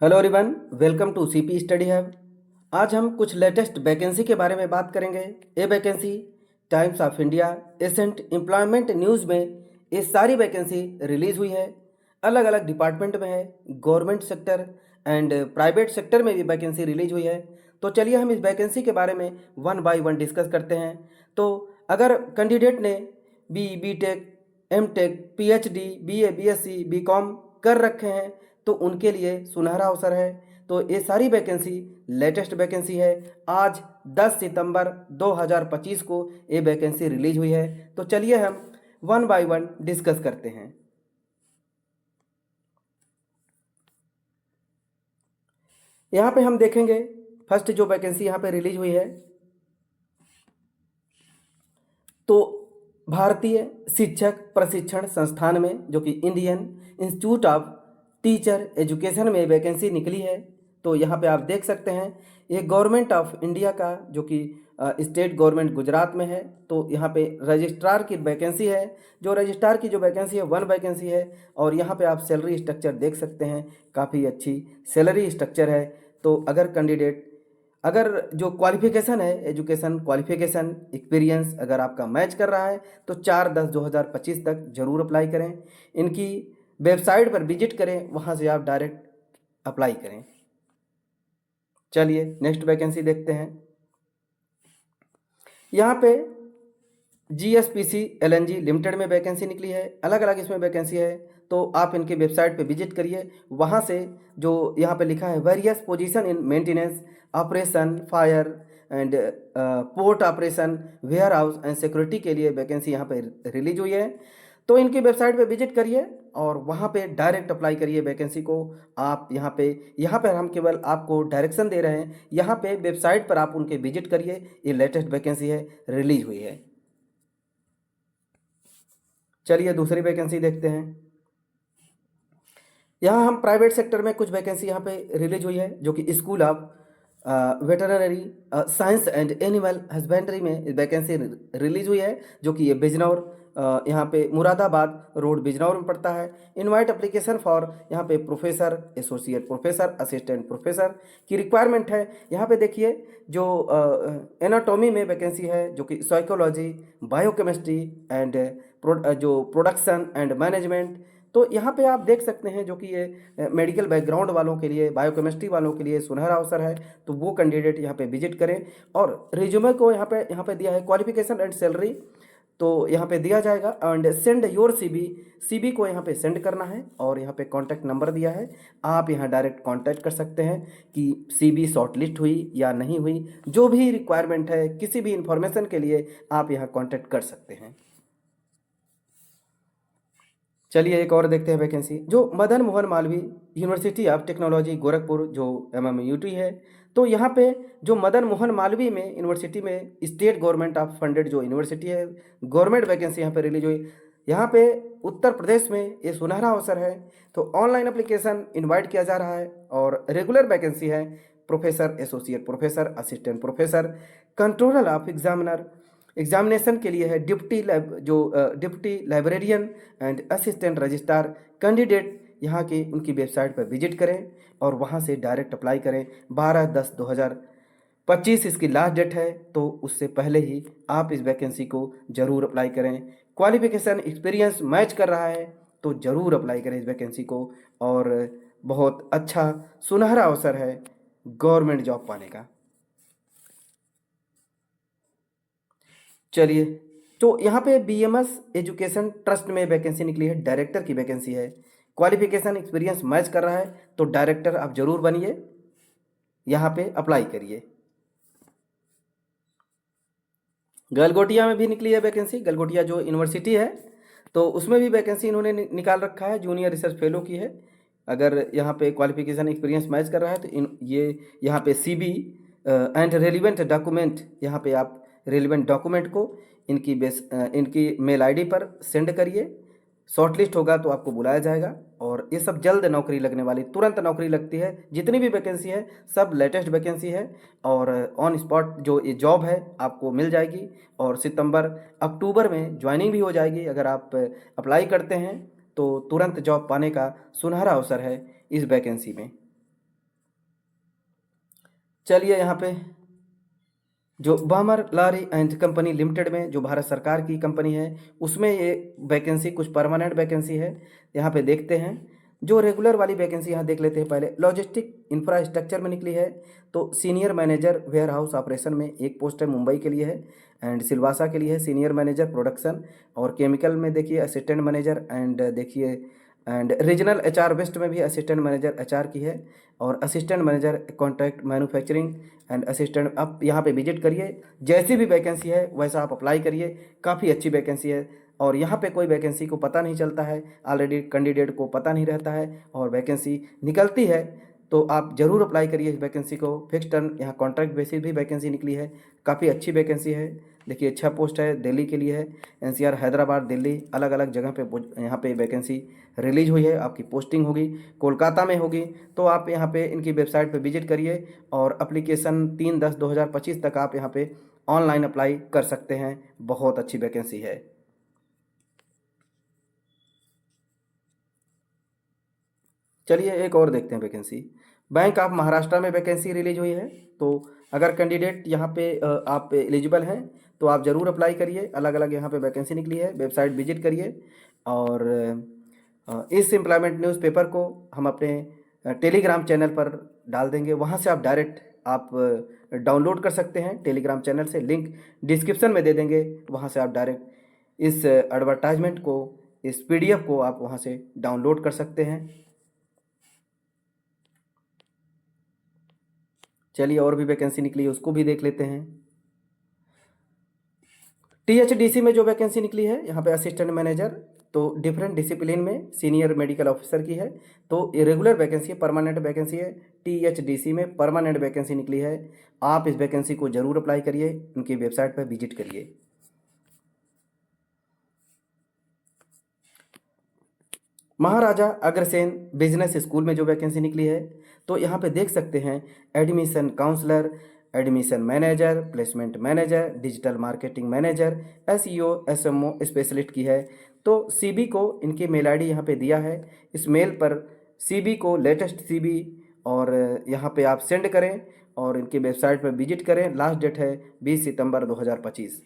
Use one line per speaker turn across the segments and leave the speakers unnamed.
Hello everyone, welcome to CP study hub. आज हम कुछ लेटेस्ट वैकेंसी के बारे में बात करेंगे। ये vacancy Times of India ascent employment news में ये सारी वैकेंसी रिलीज़ हुई है। अलग अलग डिपार्टमेंट में है, government sector and private sector में भी वैकेंसी रिलीज हुई है। तो चलिए हम इस वैकेंसी के बारे में वन बाय वन डिस्कस करते हैं। तो अगर कैंडिडेट ने B tech, M tech, PhD, BA, BSc, BCom कर रखे हैं तो उनके लिए सुनहरा अवसर है। तो ये सारी वैकेंसी लेटेस्ट वैकेंसी है। आज 10 सितंबर 2025 को ये वैकेंसी रिलीज हुई है। तो चलिए हम वन बाय वन डिस्कस करते हैं। यहाँ पे हम देखेंगे फर्स्ट जो वैकेंसी यहाँ पे रिलीज हुई है तो भारतीय शिक्षक प्रशिक्षण संस्थान में, जो कि Indian institute of teacher education में वैकेंसी निकली है। तो यहाँ पे आप देख सकते हैं ये गवर्नमेंट ऑफ इंडिया का, जो कि स्टेट गवर्नमेंट गुजरात में है। तो यहाँ पे रजिस्ट्रार की वैकेंसी है। जो रजिस्ट्रार की जो वैकेंसी है वन वैकेंसी है। और यहाँ पे आप सैलरी स्ट्रक्चर देख सकते हैं, काफ़ी अच्छी सैलरी स्ट्रक्चर है। तो अगर जो क्वालिफिकेशन है, एजुकेशन क्वालिफिकेशन एक्सपीरियंस अगर आपका मैच कर रहा है तो 4/10/2025 तक ज़रूर अप्लाई करें। इनकी वेबसाइट पर विजिट करें, वहाँ से आप डायरेक्ट अप्लाई करें। चलिए नेक्स्ट वैकेंसी देखते हैं। यहाँ पे GSPC LNG लिमिटेड में वैकेंसी निकली है। अलग अलग इसमें वैकेंसी है, तो आप इनके वेबसाइट पे विजिट करिए। वहाँ से जो यहाँ पे लिखा है various position in maintenance operation fire and port operation warehouse and security के लिए वैकेंसी यहाँ पे रिलीज हुई है। तो इनकी वेबसाइट पे विजिट करिए और वहाँ पे डायरेक्ट अप्लाई करिए वैकेंसी को। आप यहाँ पे हम केवल आपको डायरेक्शन दे रहे हैं। यहाँ पे वेबसाइट पर आप उनके विजिट करिए। ये लेटेस्ट वैकेंसी है, रिलीज हुई है। चलिए दूसरी वैकेंसी देखते हैं। यहाँ हम प्राइवेट सेक्टर में कुछ वैकेंसी यहाँ पे रिलीज हुई है, जो कि school of veterinary science and animal husbandry में वैकेंसी रिलीज हुई है, जो कि ये बिजनौर यहाँ पे मुरादाबाद रोड बिजनौर में पड़ता है। इनवाइट एप्लीकेशन फॉर यहाँ पे professor, associate professor, assistant professor की रिक्वायरमेंट है। यहाँ पे देखिए जो एनाटॉमी में वैकेंसी है, जो कि साइकोलॉजी, बायोकेमिस्ट्री एंड जो प्रोडक्शन एंड मैनेजमेंट। तो यहाँ पे आप देख सकते हैं, जो कि ये मेडिकल बैकग्राउंड वालों के लिए, बायोकेमिस्ट्री वालों के लिए सुनहरा अवसर है। तो वो कैंडिडेट यहाँ पे विजिट करें। और रिज्यूमे को यहाँ पे दिया है क्वालिफिकेशन एंड सैलरी, तो यहाँ पे दिया जाएगा। एंड सेंड योर सीबी को यहाँ पे सेंड करना है। और यहाँ पे कॉन्टैक्ट नंबर दिया है, आप यहाँ डायरेक्ट कॉन्टैक्ट कर सकते हैं कि सीबी शॉर्टलिस्ट हुई या नहीं हुई। जो भी रिक्वायरमेंट है, किसी भी इंफॉर्मेशन के लिए आप यहाँ कॉन्टैक्ट कर सकते हैं। चलिए एक और देखते हैं वैकेंसी। जो Madan Mohan Malviya university of technology Gorakhpur, जो MMUT है। तो यहाँ पे जो मदन मोहन मालवीय में यूनिवर्सिटी में स्टेट गवर्नमेंट ऑफ फंडेड जो यूनिवर्सिटी है, गवर्नमेंट वैकेंसी यहाँ पे रिलीज हुई। यहाँ पे उत्तर प्रदेश में ये सुनहरा अवसर है। तो ऑनलाइन एप्लीकेशन इनवाइट किया जा रहा है और रेगुलर वैकेंसी है। Professor, associate professor, assistant professor, controller of examiner examination के लिए है। Deputy librarian and assistant registrar candidate यहाँ की उनकी वेबसाइट पर विजिट करें और वहाँ से डायरेक्ट अप्लाई करें। 12/10/2025 इसकी लास्ट डेट है, तो उससे पहले ही आप इस वैकेंसी को ज़रूर अप्लाई करें। क्वालिफिकेशन एक्सपीरियंस मैच कर रहा है तो ज़रूर अप्लाई करें इस वैकेंसी को। और बहुत अच्छा सुनहरा अवसर है गवर्नमेंट जॉब पाने का। चलिए, तो यहाँ पे BMS एजुकेशन ट्रस्ट में वैकेंसी निकली है, डायरेक्टर की वैकेंसी है। क्वालिफिकेशन एक्सपीरियंस मैच कर रहा है तो डायरेक्टर आप जरूर बनिए, यहाँ पे अप्लाई करिए। गलगोटिया में भी निकली है वैकेंसी। गलगोटिया जो यूनिवर्सिटी है, तो उसमें भी वैकेंसी इन्होंने निकाल रखा है, जूनियर रिसर्च फेलो की है। अगर यहाँ पे क्वालिफिकेशन एक्सपीरियंस मैच कर रहा है तो ये यहाँ पे CB एंड रेलिवेंट डॉक्यूमेंट, यहाँ पे आप रेलिवेंट डॉक्यूमेंट को इनकी मेल ID पर सेंड करिए। शॉर्टलिस्ट होगा तो आपको बुलाया जाएगा। और ये सब जल्द नौकरी लगने वाली, तुरंत नौकरी लगती है। जितनी भी वैकेंसी है सब लेटेस्ट वैकेंसी है और ऑन स्पॉट जो ये जॉब है आपको मिल जाएगी। और सितंबर अक्टूबर में ज्वाइनिंग भी हो जाएगी। अगर आप अप्लाई करते हैं तो तुरंत जॉब पाने का सुनहरा अवसर है इस वैकेंसी में। चलिए यहाँ पे जो बामर लॉरी एंड कंपनी लिमिटेड में जो भारत सरकार की कंपनी है उसमें ये वैकेंसी कुछ परमानेंट वैकेंसी है। यहाँ पे देखते हैं जो रेगुलर वाली वैकेंसी यहाँ देख लेते हैं पहले। लॉजिस्टिक इंफ्रास्ट्रक्चर में निकली है तो senior manager warehouse operation में एक पोस्ट है, मुंबई के लिए है एंड सिलवासा के लिए है। सीनियर मैनेजर प्रोडक्शन और केमिकल में देखिए असिस्टेंट मैनेजर एंड देखिए एंड रीजनल एचआर वेस्ट में भी असिस्टेंट मैनेजर एचआर की है और assistant manager contract manufacturing and assistant. आप यहाँ पे विजिट करिए, जैसी भी वैकेंसी है वैसा आप अप्लाई करिए, काफ़ी अच्छी वैकेंसी है। और यहाँ पे कोई वैकेंसी को पता नहीं चलता है, ऑलरेडी कैंडिडेट को पता नहीं रहता है और वैकेंसी निकलती है तो आप ज़रूर अप्लाई करिए इस वैकेंसी को। फिक्स टर्म यहाँ कॉन्ट्रैक्ट बेसिस भी वैकेंसी निकली है, काफ़ी अच्छी वैकेंसी है। देखिए अच्छा पोस्ट है, दिल्ली के लिए है, एनसीआर हैदराबाद दिल्ली अलग अलग जगह पे यहाँ पे वैकेंसी रिलीज हुई है। आपकी पोस्टिंग होगी कोलकाता में होगी तो आप यहाँ पे इनकी वेबसाइट पे विजिट करिए और एप्लीकेशन 3/10/2025 तक आप यहाँ पे ऑनलाइन अप्लाई कर सकते हैं। बहुत अच्छी वैकेंसी है। चलिए एक और देखते हैं वैकेंसी। बैंक ऑफ महाराष्ट्र में वैकेंसी रिलीज हुई है तो अगर कैंडिडेट यहाँ पे आप एलिजिबल हैं तो आप ज़रूर अप्लाई करिए। अलग अलग यहाँ पे वैकेंसी निकली है, वेबसाइट विजिट करिए। और इस एम्प्लॉयमेंट न्यूज़पेपर को हम अपने टेलीग्राम चैनल पर डाल देंगे, वहाँ से आप डायरेक्ट आप डाउनलोड कर सकते हैं टेलीग्राम चैनल से, लिंक डिस्क्रिप्शन में दे देंगे। वहाँ से आप डायरेक्ट इस एडवर्टाइजमेंट को, इस पीडीएफ को आप वहाँ से डाउनलोड कर सकते हैं। चलिए और भी वैकेंसी निकली है उसको भी देख लेते हैं। टीएचडीसी में जो वैकेंसी निकली है यहाँ पे असिस्टेंट मैनेजर, तो डिफरेंट डिसिप्लिन में सीनियर मेडिकल ऑफिसर की है। तो ये रेगुलर वैकेंसी है, परमानेंट वैकेंसी है। टीएचडीसी में परमानेंट वैकेंसी निकली है। आप इस वैकेंसी को जरूर अप्लाई करिए, उनकी वेबसाइट पर विजिट करिए। महाराजा अग्रसेन बिजनेस स्कूल में जो वैकेंसी निकली है तो यहाँ पे देख सकते हैं admission counsellor, admission manager, placement manager, digital marketing manager, SEO SMO specialist की है। तो सीबी को इनकी मेल आईडी यहाँ पे दिया है, इस मेल पर सीबी को लेटेस्ट सीबी और यहाँ पे आप सेंड करें और इनकी वेबसाइट पर विजिट करें। लास्ट डेट है 20 सितंबर 2025।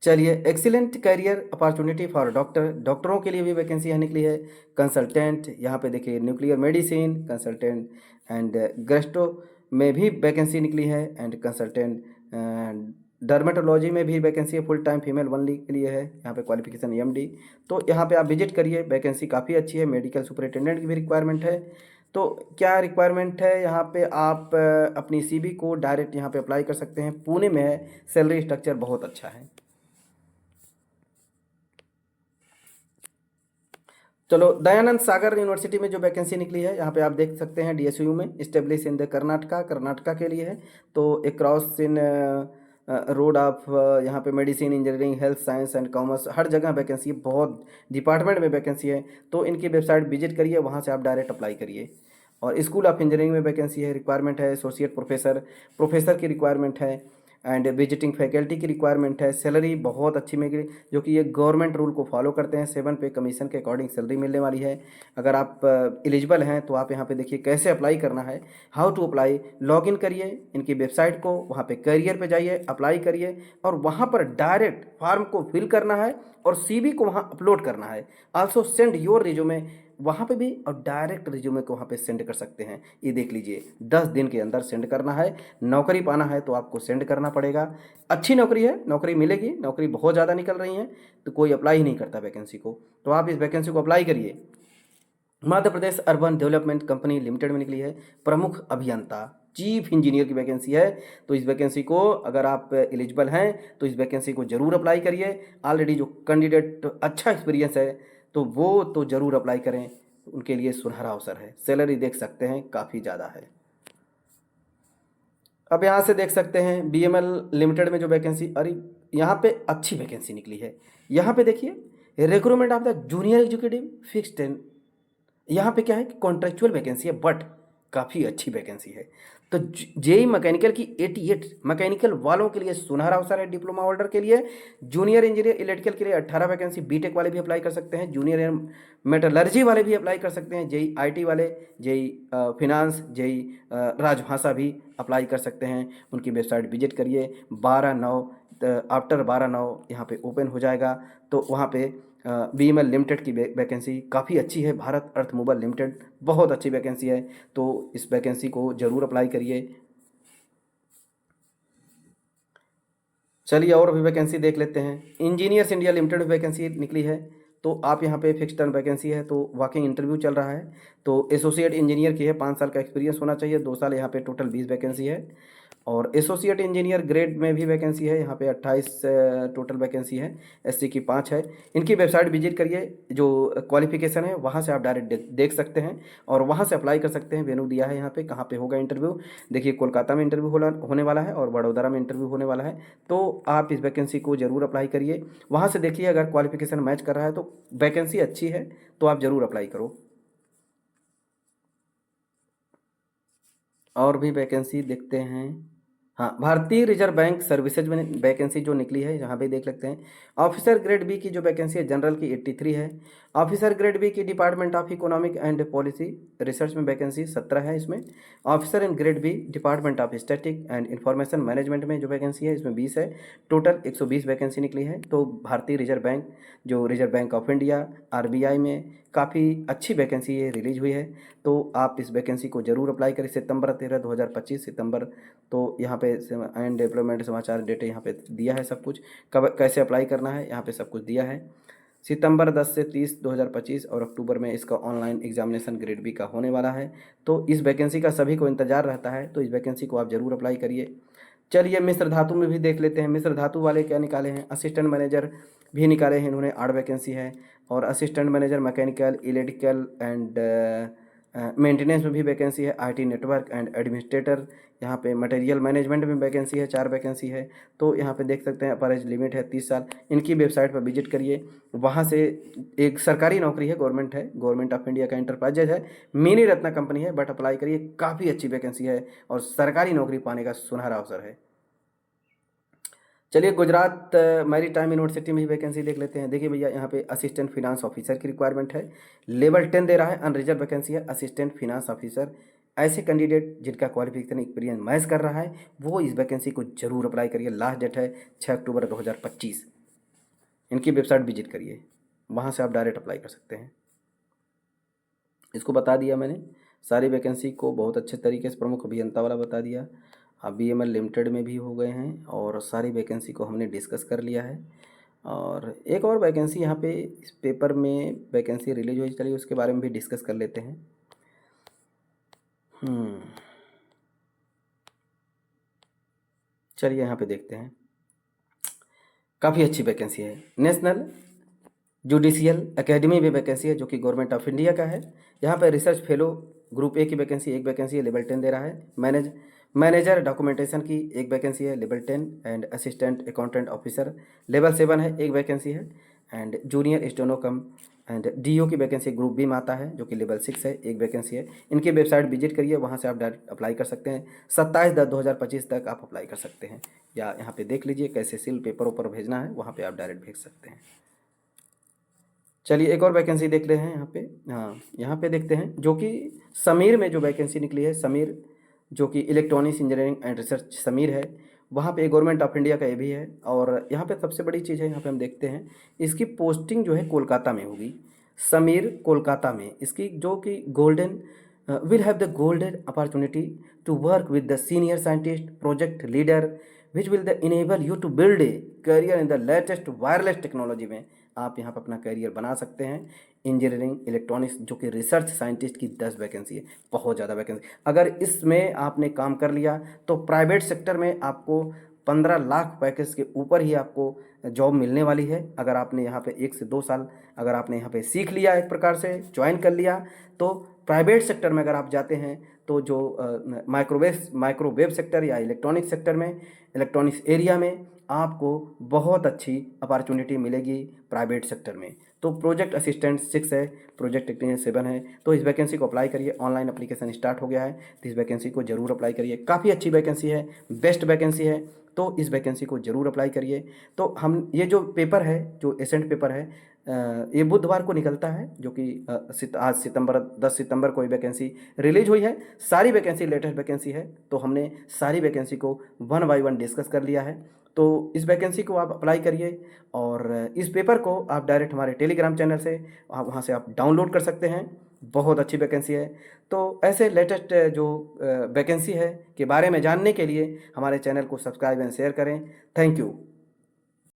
चलिए excellent career opportunity for doctor, डॉक्टरों के लिए भी वैकेंसी यहाँ निकली है। कंसल्टेंट यहाँ पे देखिए nuclear medicine consultant and gastro में भी वैकेंसी निकली है एंड कंसल्टेंट डर्मेटोलॉजी में भी वैकेंसी है, फुल टाइम फीमेल ओनली के लिए है। यहाँ पे क्वालिफिकेशन एमडी। तो यहाँ पे आप विजिट करिए, वैकेंसी काफ़ी अच्छी है। मेडिकल सुपरिटेंडेंट की भी रिक्वायरमेंट है। तो क्या रिक्वायरमेंट है यहाँ पे, आप अपनी सीवी को डायरेक्ट यहाँ पे अप्लाई कर सकते हैं। पुणे में है, सैलरी स्ट्रक्चर बहुत अच्छा है। चलो दयानंद सागर यूनिवर्सिटी में जो वैकेंसी निकली है यहाँ पे आप देख सकते हैं, डीएसयू में इस्टेब्लिश इन द कर्नाटका के लिए है। तो एक क्रॉस इन रोड ऑफ यहाँ पे medicine, engineering, health science and commerce हर जगह वैकेंसी है, बहुत डिपार्टमेंट में वैकेंसी है। तो इनकी वेबसाइट विजिट करिए, वहाँ से आप डायरेक्ट अप्लाई करिए। और स्कूल ऑफ इंजीनियरिंग में वैकेंसी है, रिक्वायरमेंट है एसोसिएट प्रोफेसर, प्रोफेसर की रिक्वायरमेंट है एंड विजिटिंग फैकल्टी की रिक्वायरमेंट है। सैलरी बहुत अच्छी मिलेगी, जो कि ये गवर्नमेंट रूल को फॉलो करते हैं। 7 पे कमीशन के अकॉर्डिंग सैलरी मिलने वाली है। अगर आप एलिजिबल हैं तो आप यहाँ पे देखिए कैसे अप्लाई करना है, how to apply. Log in करिए इनकी वेबसाइट को, वहाँ पे करियर पे जाइए, अप्लाई करिए और वहाँ पर डायरेक्ट फॉर्म को फिल करना है और सीवी को वहाँ अपलोड करना है। आल्सो सेंड योर रिज्यूमे वहाँ पे भी, और डायरेक्ट रिज्यूमे को वहाँ पे सेंड कर सकते हैं। ये देख लीजिए 10 दिन के अंदर सेंड करना है। नौकरी पाना है तो आपको सेंड करना पड़ेगा। अच्छी नौकरी है, नौकरी मिलेगी, नौकरी बहुत ज़्यादा निकल रही हैं तो कोई अप्लाई ही नहीं करता वैकेंसी को। तो आप इस वैकेंसी को अप्लाई करिए। Madhya Pradesh urban development company limited में निकली है प्रमुख अभियंता, चीफ इंजीनियर की वैकेंसी है। तो इस वैकेंसी को अगर आप एलिजिबल हैं तो इस वैकेंसी को ज़रूर अप्लाई करिए। ऑलरेडी जो कैंडिडेट अच्छा एक्सपीरियंस है तो वो तो ज़रूर अप्लाई करें, उनके लिए सुनहरा अवसर है। सैलरी देख सकते हैं काफ़ी ज़्यादा है। अब यहाँ से देख सकते हैं बीएमएल लिमिटेड में जो वैकेंसी, अरे यहाँ पे अच्छी वैकेंसी निकली है। यहाँ पे देखिए recruitment of the junior executive fix ten. यहाँ पे क्या है कि कॉन्ट्रेक्चुअल वैकेंसी है, बट काफ़ी अच्छी वैकेंसी है। तो जेई मैकेनिकल की 88 मैकेनिकल वालों के लिए सुनहरा अवसर है। डिप्लोमा होल्डर के लिए, जूनियर इंजीनियर इलेक्ट्रिकल के लिए 18 वैकेंसी, बीटेक वाले भी अप्लाई कर सकते हैं, जूनियर मेटलर्जी वाले भी अप्लाई कर सकते हैं, जेई आईटी वाले, जेई फिनांस, जेई राजभाषा भी अप्लाई कर सकते हैं। उनकी वेबसाइट विजिट करिए। 12/9 आफ्टर 12/9 यहाँ पे ओपन हो जाएगा। तो वहाँ पे बीएमएल लिमिटेड की वैकेंसी काफ़ी अच्छी है। भारत अर्थ मूवर लिमिटेड बहुत अच्छी वैकेंसी है, तो इस वैकेंसी को ज़रूर अप्लाई करिए। चलिए और भी वैकेंसी देख लेते हैं। इंजीनियर्स इंडिया लिमिटेड वैकेंसी निकली है, तो आप यहाँ पे फिक्स टर्म वैकेंसी है, तो वॉकिंग इंटरव्यू चल रहा है। तो एसोसिएट इंजीनियर की है, 5 साल का एक्सपीरियंस होना चाहिए, 2 साल। यहाँ पे टोटल 20 वैकेंसी है। और एसोसिएट इंजीनियर ग्रेड में भी वैकेंसी है, यहाँ पे 28 टोटल वैकेंसी है। एससी की 5 है। इनकी वेबसाइट विजिट करिए, जो क्वालिफिकेशन है वहाँ से आप डायरेक्ट देख सकते हैं और वहाँ से अप्लाई कर सकते हैं। वेन्यू दिया है यहाँ पे, कहाँ पे होगा इंटरव्यू। देखिए, कोलकाता में इंटरव्यू होने वाला है और वडोदरा में इंटरव्यू होने वाला है। तो आप इस वैकेंसी को ज़रूर अप्लाई करिए। वहाँ से देखिए, अगर क्वालिफिकेशन मैच कर रहा है तो वैकेंसी अच्छी है, तो आप ज़रूर अप्लाई करो। और भी वैकेंसी देखते हैं। हाँ, भारतीय रिजर्व बैंक सर्विसेज में वैकेंसी जो निकली है, यहाँ पे देख लेते हैं। ऑफिसर ग्रेड बी की जो वैकेंसी है जनरल की 83 है। ऑफिसर ग्रेड बी की department of economic and policy research में वैकेंसी 17 है इसमें। Officer in grade B department of static and information management में जो वैकेंसी है इसमें 20 है। टोटल 120 वैकेंसी निकली है। तो भारतीय रिजर्व बैंक, जो reserve bank of India RBI में काफ़ी अच्छी वैकेंसी ये रिलीज हुई है। तो आप इस वैकेंसी को ज़रूर अप्लाई करें। सितंबर 13 2025 सितंबर। तो यहाँ पे एंड डेवलपमेंट समाचार डेट यहाँ पे दिया है सब कुछ, कब कैसे अप्लाई करना है यहाँ पे सब कुछ दिया है। सितंबर 10 से 30 2025 और अक्टूबर में इसका ऑनलाइन एग्जामिनेशन ग्रेड बी का होने वाला है। तो इस वैकेंसी का सभी को इंतजार रहता है, तो इस वैकेंसी को आप ज़रूर अप्लाई करिए। चलिए मिश्र धातु में भी देख लेते हैं। मिश्र धातु वाले क्या निकाले हैं, असिस्टेंट मैनेजर भी निकाले हैं इन्होंने, 8 वैकेंसी है। और assistant manager mechanical electrical and maintenance में भी वैकेंसी है। आईटी नेटवर्क एंड एडमिनिस्ट्रेटर, यहाँ पे मटेरियल मैनेजमेंट में वैकेंसी है, 4 वैकेंसी है। तो यहाँ पे देख सकते हैं, अपर एज लिमिट है 30 साल। इनकी वेबसाइट पर विजिट करिए। वहाँ से एक सरकारी नौकरी है, गवर्नमेंट है, गवर्नमेंट ऑफ इंडिया का इंटरप्राइजेज है, मिनी रत्ना कंपनी है, बट अप्लाई करिए। काफ़ी अच्छी वैकेंसी है और सरकारी नौकरी पाने का सुनहरा अवसर है। चलिए गुजरात मैरी टाइम यूनिवर्सिटी में ही वैकेंसी देख लेते हैं। देखिए भैया, यहाँ पे असिस्टेंट फिनांस ऑफिसर की रिक्वायरमेंट है। लेवल 10 दे रहा है, अनरिजर्व वैकेंसी है, असिस्टेंट फिनांस ऑफिसर। ऐसे कैंडिडेट जिनका क्वालिफिकेशन एक्सपीरियंस मैच कर रहा है, वो इस वैकेंसी को जरूर अप्लाई करिए। लास्ट डेट है 6 अक्टूबर 2025। इनकी वेबसाइट विजिट करिए, वहाँ से आप डायरेक्ट अप्लाई कर सकते हैं। इसको बता दिया मैंने, सारी वैकेंसी को बहुत अच्छे तरीके से, प्रमुख अभियंता वाला बता दिया। अब बीएमएल लिमिटेड में भी हो गए हैं और सारी वैकेंसी को हमने डिस्कस कर लिया है। और एक और वैकेंसी यहाँ पे इस पेपर में वैकेंसी रिलीज हुई, चलिए उसके बारे में भी डिस्कस कर लेते हैं। चलिए यहाँ पे देखते हैं, काफ़ी अच्छी वैकेंसी है। नेशनल जुडिशियल एकेडमी में वैकेंसी है, जो कि गवर्नमेंट ऑफ इंडिया का है। यहाँ पे रिसर्च फेलो ग्रुप ए की वैकेंसी, एक वैकेंसी है, लेवल 10 दे रहा है। मैनेजर डॉक्यूमेंटेशन की एक वैकेंसी है, level 10। And assistant accountant officer level 7 है, एक वैकेंसी है। And junior steno cum and DO की वैकेंसी ग्रुप बी में आता है, जो कि लेवल 6 है, एक वैकेंसी है। इनकी वेबसाइट विजिट करिए, वहाँ से आप डायरेक्ट अप्लाई कर सकते हैं। 27/10/2025 तक आप अप्लाई कर सकते हैं। या यहाँ पे देख लीजिए कैसे सील पेपर ऊपर भेजना है, वहाँ पे आप डायरेक्ट भेज सकते हैं। चलिए एक और वैकेंसी देख रहे हैं यहाँ पे। हाँ, यहाँ पे देखते हैं, जो कि समीर में जो वैकेंसी निकली है, समीर, जो कि electronics engineering and research Sameer है, वहाँ पे गवर्नमेंट ऑफ इंडिया का ये भी है। और यहाँ पे सबसे बड़ी चीज़ है, यहाँ पे हम देखते हैं इसकी पोस्टिंग जो है कोलकाता में होगी। समीर कोलकाता में, इसकी जो कि golden will have the golden opportunity to work with the senior scientist project leader which will the enable you to build a career in the latest wireless technology में आप यहाँ पर अपना करियर बना सकते हैं। इंजीनियरिंग इलेक्ट्रॉनिक्स, जो कि रिसर्च साइंटिस्ट की 10 वैकेंसी है, बहुत ज़्यादा वैकेंसी। अगर इसमें आपने काम कर लिया तो प्राइवेट सेक्टर में आपको 15 लाख पैकेज के ऊपर ही आपको जॉब मिलने वाली है। अगर आपने यहाँ पे 1 से 2 साल अगर आपने यहाँ पे सीख लिया, एक प्रकार से ज्वाइन कर लिया, तो प्राइवेट सेक्टर में अगर आप जाते हैं तो जो माइक्रोवेव सेक्टर या इलेक्ट्रॉनिक सेक्टर में, इलेक्ट्रॉनिक्स एरिया में आपको बहुत अच्छी अपॉर्चुनिटी मिलेगी प्राइवेट सेक्टर में। तो प्रोजेक्ट असिस्टेंट 6 है, प्रोजेक्ट टेक्नीशियन 7 है। तो इस वैकेंसी को अप्लाई करिए, ऑनलाइन एप्लीकेशन स्टार्ट हो गया है, तो इस वैकेंसी को ज़रूर अप्लाई करिए। काफ़ी अच्छी वैकेंसी है, बेस्ट वैकेंसी है, तो इस वैकेंसी को ज़रूर अप्लाई करिए। तो हम ये जो पेपर है, जो एसेंट पेपर है, ये बुधवार को निकलता है, जो कि आज 10 सितंबर को ये वैकेंसी रिलीज हुई है। सारी वैकेंसी लेटेस्ट वैकेंसी है, तो हमने सारी वैकेंसी को वन बाय वन डिस्कस कर लिया है। तो इस वैकेंसी को आप अप्लाई करिए, और इस पेपर को आप डायरेक्ट हमारे टेलीग्राम चैनल से आप वहाँ से आप डाउनलोड कर सकते हैं। बहुत अच्छी वैकेंसी है। तो ऐसे लेटेस्ट जो वैकेंसी है के बारे में जानने के लिए हमारे चैनल को सब्सक्राइब एंड शेयर करें। Thank you.